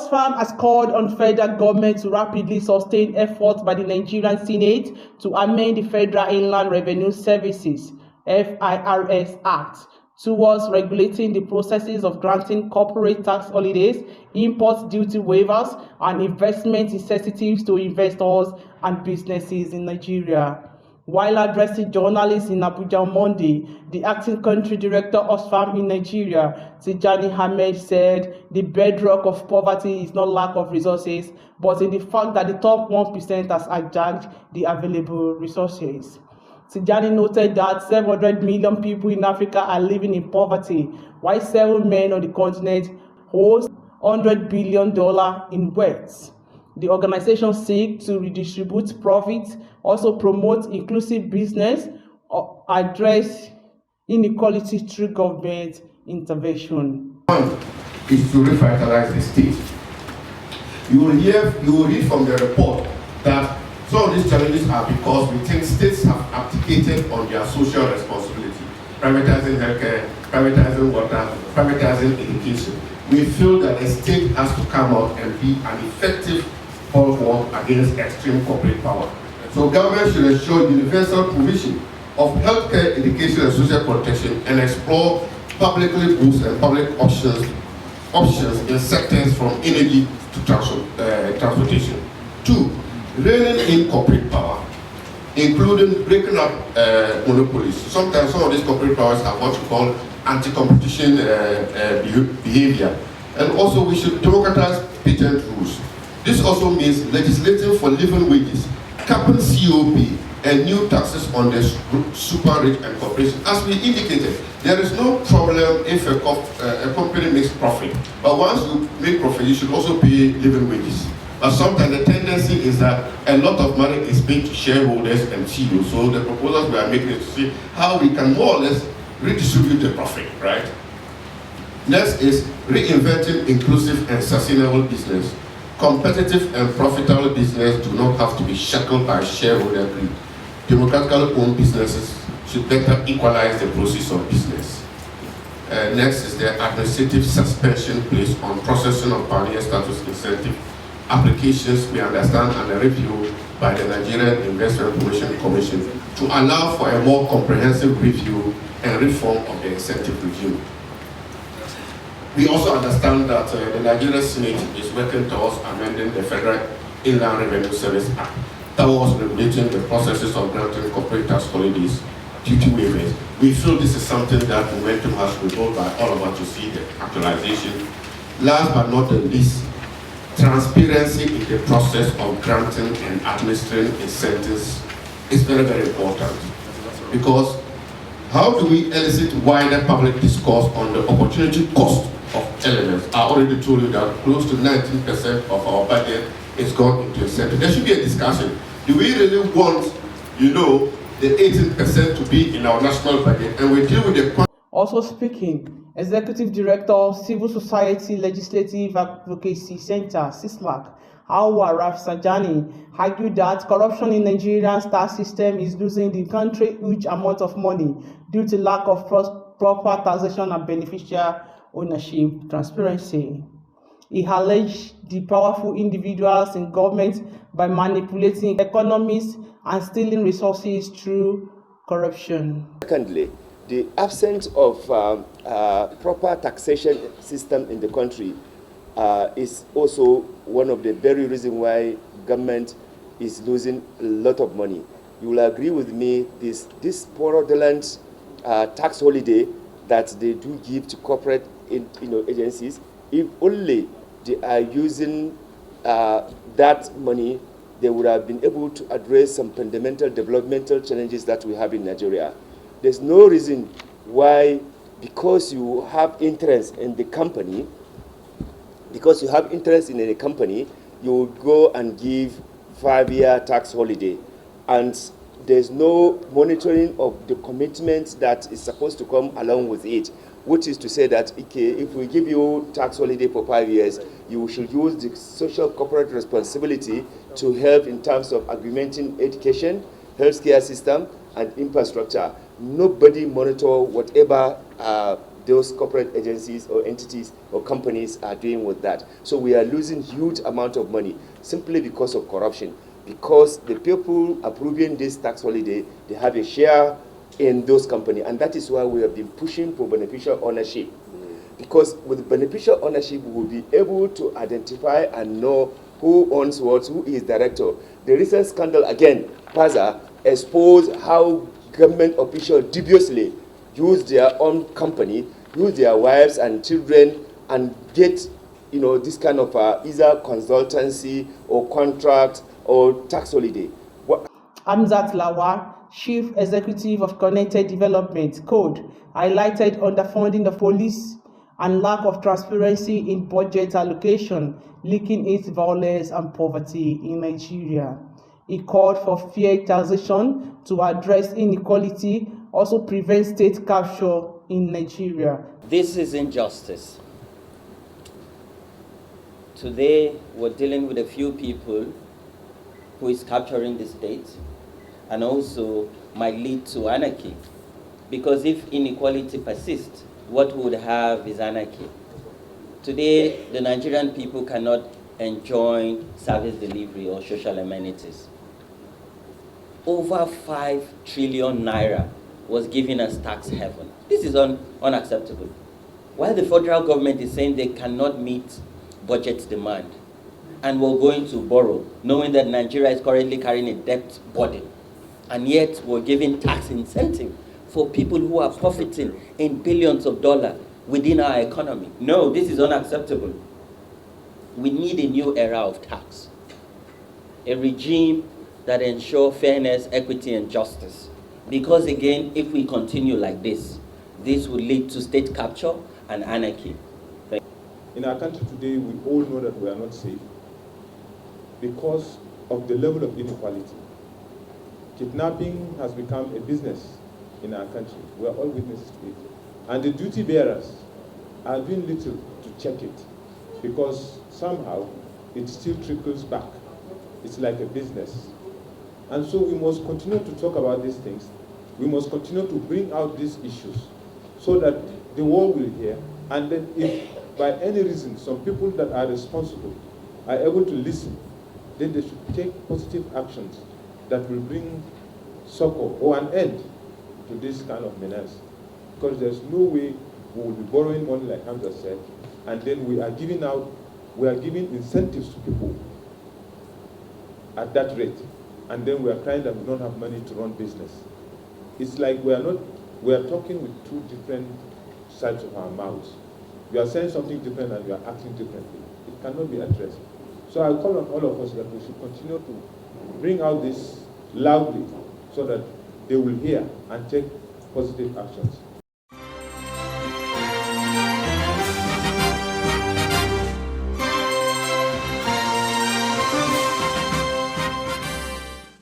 Oxfam has called on federal government to rapidly sustain efforts by the Nigerian Senate to amend the Federal Inland Revenue Services (FIRS) Act towards regulating the processes of granting corporate tax holidays, import duty waivers, and investment incentives to investors and businesses in Nigeria. While addressing journalists in Abuja on Monday, the acting country director Oxfam in Nigeria, Tijani Ahmed, said the bedrock of poverty is not lack of resources, but in the fact that the top 1% has hijacked the available resources. Tijani noted that 700 million people in Africa are living in poverty, while 7 men on the continent hold $100 billion in wealth. The organization seeks to redistribute profits, also promote inclusive business, or address inequality through government intervention. One is to revitalize the state. You will read from the report that some of these challenges are because we think states have abdicated on their social responsibility, privatizing healthcare, privatizing water, privatizing education. We feel that the state has to come out and be an effective bulwark against extreme corporate power. So government should ensure universal provision of healthcare, education, and social protection, and explore publicly boost and public options in sectors from energy to transportation. 2, reining in corporate power, including breaking up monopolies. Sometimes some of these corporate powers have what you call anti-competition behavior. And also we should democratize patent rules. This also means legislating for living wages, capping COP, and new taxes on the super rich and corporations. As we indicated, there is no problem if a company makes profit. But once you make profit, you should also pay living wages. But sometimes the tendency is that a lot of money is paid to shareholders and CEOs. So the proposals we are making is to see how we can more or less redistribute the profit, right? Next is reinventing inclusive and sustainable business. Competitive and profitable business do not have to be shackled by shareholder greed. Democratically owned businesses should better equalize the process of business. Next is the administrative suspension placed on processing of pioneer status incentive applications, we understand, and a review by the Nigerian Investment Promotion Commission to allow for a more comprehensive review and reform of the incentive regime. We also understand that the Nigerian Senate is working towards amending the Federal Inland Revenue Service Act towards regulating the processes of granting corporate tax holidays, duty waivers. We feel this is something that momentum has been told by all of us to see the actualization. Last but not the least, transparency in the process of granting and administering incentives is very, very important. Because how do we elicit wider public discourse on the opportunity cost of elements? I already told you that close to 19% of our budget is gone into incentive. There should be a discussion. Do we really want, the 18% to be in our national budget? And we deal with the... Also speaking, Executive Director of Civil Society Legislative Advocacy Center, CISLAC, Auwal Rafsanjani, argued that corruption in Nigeria's tax system is losing the country huge amount of money due to lack of proper taxation and beneficial ownership transparency. He alleged the powerful individuals in government by manipulating economies and stealing resources through corruption. Secondly, the absence of proper taxation system in the country is also one of the very reasons why government is losing a lot of money. You will agree with me, this fraudulent tax holiday that they do give to corporate agencies, if only they are using that money, they would have been able to address some fundamental developmental challenges that we have in Nigeria. There's no reason why, because you have interest in the company, you would go and give 5-year tax holiday. And there's no monitoring of the commitment that is supposed to come along with it, which is to say that, okay, if we give you tax holiday for 5 years, you should use the social corporate responsibility to help in terms of augmenting education, healthcare system, and infrastructure. Nobody monitor whatever those corporate agencies or entities or companies are doing with that. So we are losing huge amount of money simply because of corruption. Because the people approving this tax holiday, they have a share in those companies. And that is why we have been pushing for beneficial ownership. Because with beneficial ownership, we will be able to identify and know who owns what, who is director. The recent scandal, again, PASA, exposed how government officials dubiously use their own company, use their wives and children, and get, this kind of either consultancy or contract or tax holiday. Hamzat Lawal, Chief Executive of Connected Development Code, highlighted underfunding of police and lack of transparency in budget allocation, linking it to violence and poverty in Nigeria. He called for fair taxation to address inequality, also prevent state capture in Nigeria. This is injustice. Today, we're dealing with a few people who is capturing the state and also might lead to anarchy. Because if inequality persists, what we would have is anarchy. Today, the Nigerian people cannot enjoy service delivery or social amenities. Over 5 trillion naira was given as tax heaven. This is unacceptable. While the federal government is saying they cannot meet budget demand, and we're going to borrow, knowing that Nigeria is currently carrying a debt burden, and yet we're giving tax incentive for people who are profiting in billions of dollars within our economy. No, this is unacceptable. We need a new era of tax, a regime that ensures fairness, equity, and justice. Because again, if we continue like this will lead to state capture and anarchy. In our country today, we all know that we are not safe because of the level of inequality. Kidnapping has become a business in our country. We are all witnesses to it. And the duty bearers are doing little to check it because somehow it still trickles back. It's like a business. And so we must continue to talk about these things. We must continue to bring out these issues so that the world will hear. And then if by any reason some people that are responsible are able to listen, then they should take positive actions that will bring succor or an end to this kind of menace. Because there's no way we will be borrowing money, like Hamza said, and then we are giving incentives to people at that rate. And then we are crying that we don't have money to run business. It's like we are talking with two different sides of our mouths. You are saying something different and you are acting differently. It cannot be addressed. So I call on all of us that we should continue to bring out this loudly so that they will hear and take positive actions.